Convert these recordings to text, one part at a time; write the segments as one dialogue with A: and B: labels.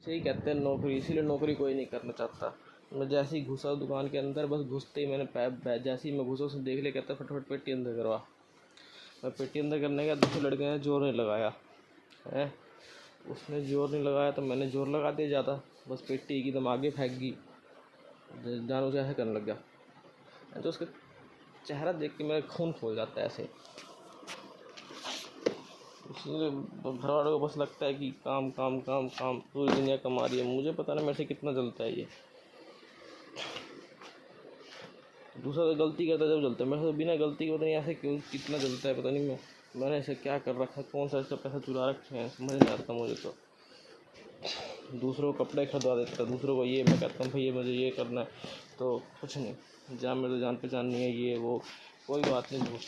A: सही कहते हैं नौकरी, इसीलिए नौकरी कोई नहीं करना चाहता। मैं जैसे ही घुसा दुकान के अंदर, बस घुसते ही मैंने पैर जैसे ही मैं घुसा उसने देख लिया, कहता फटाफट पेटी अंदर करवा। मैं पेटी अंदर करने का दूसरे लड़के ने जोर नहीं लगाया है, उसने जोर नहीं लगाया तो मैंने जोर लगा दिया ज़्यादा, बस पेटी एकदम आगे फेंक गई, जान उसे ऐसे करने लग गया। तो उसका चेहरा देख के मेरा खून खोल जाता है ऐसे। इसलिए घर वालों को बस लगता है कि काम काम काम काम, पूरी दुनिया कमा रही है। मुझे पता नहीं मेरे से कितना जलता है ये। दूसरा तो गलती करता है जब जलता है, मेरे से बिना गलती के पता नहीं ऐसे क्यों कितना जलता है। पता नहीं मैंने ऐसे क्या कर रखा है, कौन सा इसका पैसा चुरा रखे हैं, समझ नहीं आता मुझे तो। दूसरों को कपड़े खरीदवा देता है, दूसरों को ये, मैं कहता हूँ भैया मुझे ये करना है, तो कुछ नहीं, जहाँ मेरे तो जान पहचान नहीं है, ये वो कोई बात नहीं। तो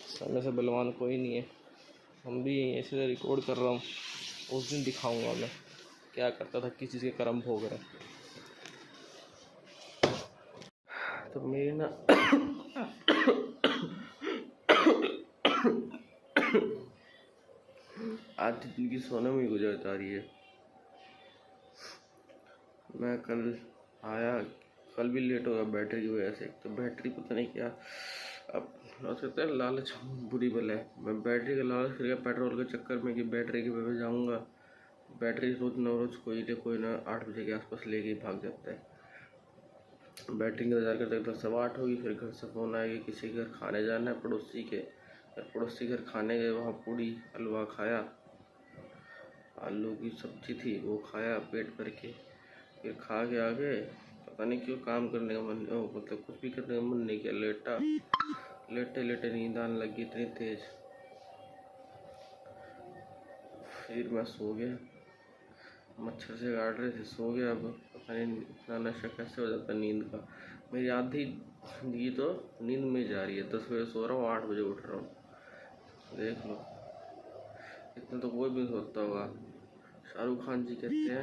A: समय से बलवान कोई नहीं है, हम भी यहीं ऐसे रिकॉर्ड कर रहा हूँ। उस दिन दिखाऊंगा मैं क्या करता था, किस चीज़ के कर्म भोग रहे। तो मेरी ना आधी जिंदगी सोने में ही गुजर जा रही है। मैं कल आया, कल भी लेट हो गया बैटरी की वजह से। तो बैटरी पता नहीं क्या, अब हो सकता है लालच बुरी बला है। मैं बैटरी का लालच कर गया पेट्रोल के चक्कर में कि बैटरी की वजह जाऊँगा। बैटरी रोज़ कोई ना 8 बजे के आसपास लेके भाग जाता है। बैटरी का इंतजार करते करते 8:15 होगी, फिर घर से फ़ोन आएगी किसी के घर खाने जाना है पड़ोसी के। फिर पड़ोसी घर खाने गए, वहाँ पूड़ी हलवा खाया, आलू की सब्जी थी वो खाया पेट भर के। फिर खा के आगे पता नहीं क्यों काम करने का मन, मतलब कुछ भी करने का मन नहीं किया, लेटे लेटे नींद आने लगी इतनी तेज। फिर मैं सो गया, मच्छर से काट रहे थे, सो गया। अब पता नहीं इतना नशा कैसे हो जाता है नींद का। मेरी आधी जिंदगी तो नींद में जा रही है। 10 बजे सो रहा हूँ, 8 बजे उठ रहा हूँ, देख लो। इतना तो कोई भी नहीं सोचता होगा। शाहरुख खान जी कहते हैं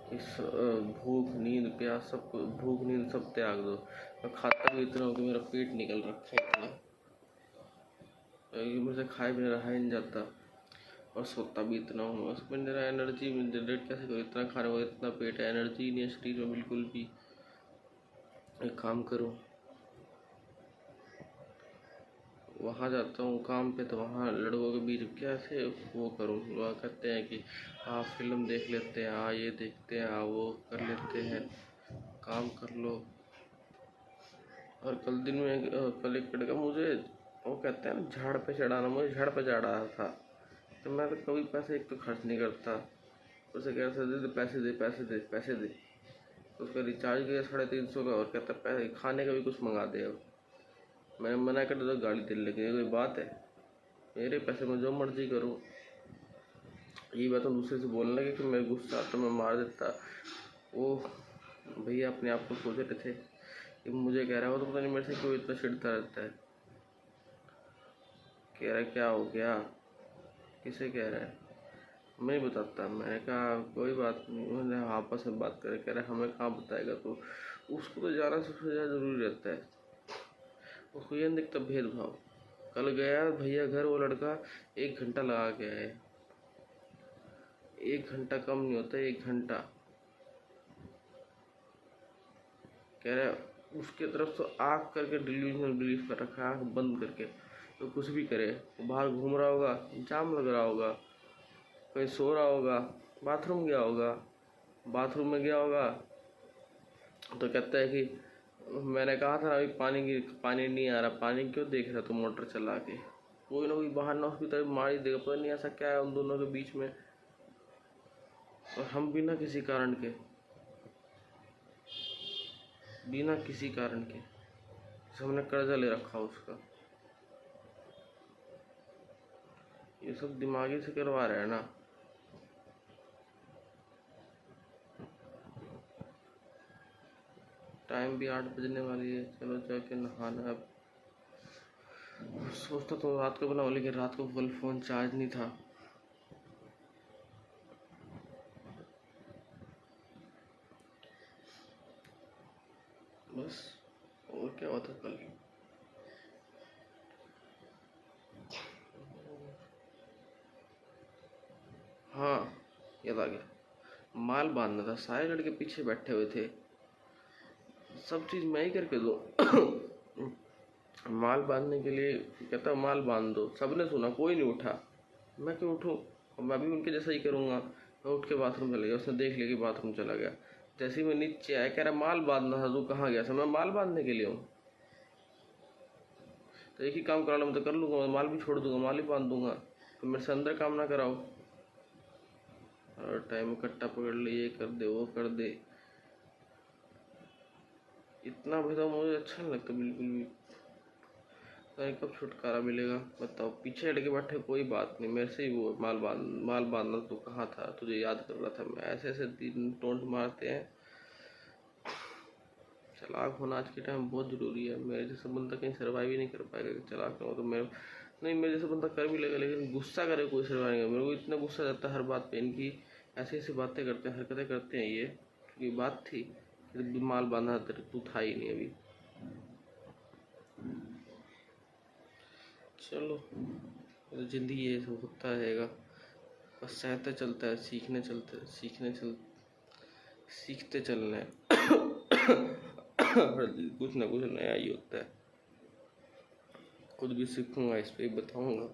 A: कि भूख नींद प्यास सब, भूख नींद सब त्याग दो। मैं खाता भी इतना हूँ कि मेरा पेट निकल रखा है इतना, मुझे खाए बिना रहा ही नहीं जाता। और सोता भी इतना हूँ, उसमें मेरा एनर्जी जनरेट कैसे करूँ, इतना खाने को इतना पेट है, एनर्जी नहीं है शरीर में बिल्कुल भी। एक काम करूँ, वहाँ जाता हूँ काम पे, तो वहाँ लड़कों के बीच कैसे वो करूँ। वह कहते हैं कि हाँ फिल्म देख लेते हैं, हाँ ये देखते हैं, हाँ वो कर लेते हैं, काम कर लो। और कल दिन में कल एक लड़का मुझे वो कहते हैं झाड़ पे चढ़ाना, मुझे झाड़ पे चढ़ा रहा था। तो मैं तो कभी पैसे एक तो खर्च नहीं करता, उसे कह रहा दे पैसे दे पैसे दे पैसे दे। तो उसका रिचार्ज गया 350 का, और कहता पैसे खाने का भी कुछ मंगा दे। अब मैंने मना कर दिया, तो गाली देने लगे, कोई बात है, मेरे पैसे में जो मर्जी करूँ। ये बात हम दूसरे से बोलने लगे कि मैं गुस्सा आता, मैं मार देता। वो भैया अपने आप को सोच रहे थे कि मुझे कह रहा है, वो तो पता नहीं मेरे से क्यों इतना चिढ़ता रहता है। कह रहा है क्या हो गया, किसे कह रहा है, मैं नहीं बताता। मैंने कहा कोई बात नहीं। उन्होंने आपस में बात करे, कह रहा हमें कहाँ बताएगा, तो उसको तो जाना सबसे ज़्यादा ज़रूरी रहता है, उसको ये नहीं दिखता भेदभाव। कल गया भैया घर, वो लड़का 1 घंटा लगा के आया, 1 घंटा कम नहीं होता, 1 घंटा। कह रहा है उसके तरफ तो आँख करके डिल्यूजनल बिलीफ कर रखा है, आँख बंद करके, तो कुछ भी करे। वो बाहर घूम रहा होगा, जाम लग रहा होगा, कहीं सो रहा होगा, बाथरूम गया होगा, बाथरूम में गया होगा, तो कहता है कि मैंने कहा था अभी पानी नहीं आ रहा, पानी क्यों देख रहा, तो मोटर चला के कोई ना कोई बहाना उसकी तरफ मार ही देगा। पता नहीं ऐसा क्या है उन दोनों के बीच में। और हम बिना किसी कारण के हमने कर्जा ले रखा उसका, ये सब दिमागी से करवा रहे हैं ना। टाइम भी 8 बजने वाली है, चलो जाके नहाना। अब सोचता तो रात को बनाओ, लेकिन रात को फुल फ़ोन चार्ज नहीं था। बस, और क्या होता कल। हाँ, याद आ गया। माल बांधना था, सारे लड़के पीछे बैठे हुए थे, सब चीज़ मैं ही करके दूँ। माल बांधने के लिए कहता माल बांध दो, सबने सुना, कोई नहीं उठा। मैं क्यों उठूँ? मैं भी उनके जैसा ही करूँगा। मैं उठ के बाथरूम चला गया, उसने देख लिया कि बाथरूम चला गया। जैसे ही मैं नीचे आया, कह रहा माल बांधना था, तू कहाँ गया? मैं माल बांधने के लिए हूँ। तो एक ही काम करा लो, मैं तो कर लूँगा, मैं माल भी छोड़ दूंगा, माल ही बांध दूंगा। तो मेरे से अंदर काम ना कराओ। और टाइम इकट्ठा पकड़ ले, ये कर दे, वो कर दे। इतना भेदभाव मुझे अच्छा नहीं लगता बिल्कुल भी। अरे कब छुटकारा मिलेगा बताओ? पीछे हट के बैठे, कोई बात नहीं, मेरे से ही वो माल बांधना। तू कहाँ था? तुझे याद कर रहा था मैं। ऐसे ऐसे दिन टोंट मारते हैं। चालाक होना आज के टाइम बहुत ज़रूरी है। मेरे जैसा बंदा कहीं सर्वाइव ही नहीं कर पाएगा। चालाक हो तो मेरे जैसा बंदा कर भी लेगा, लेकिन गुस्सा करे कोई सर्वाइव नहीं। मेरे को इतना गुस्सा आता है हर बात पे। इनकी ऐसी ऐसी बातें करते हैं, हरकतें करते हैं। ये बात थी कि माल बांधा तेरे, तू था ही नहीं अभी। चलो, जिंदगी ये सब होता रहेगा, बस सहते चलता है, सीखते चलना है। हर दिन कुछ ना कुछ नया ही होता है। खुद भी सीखूंगा, इस पे बताऊंगा।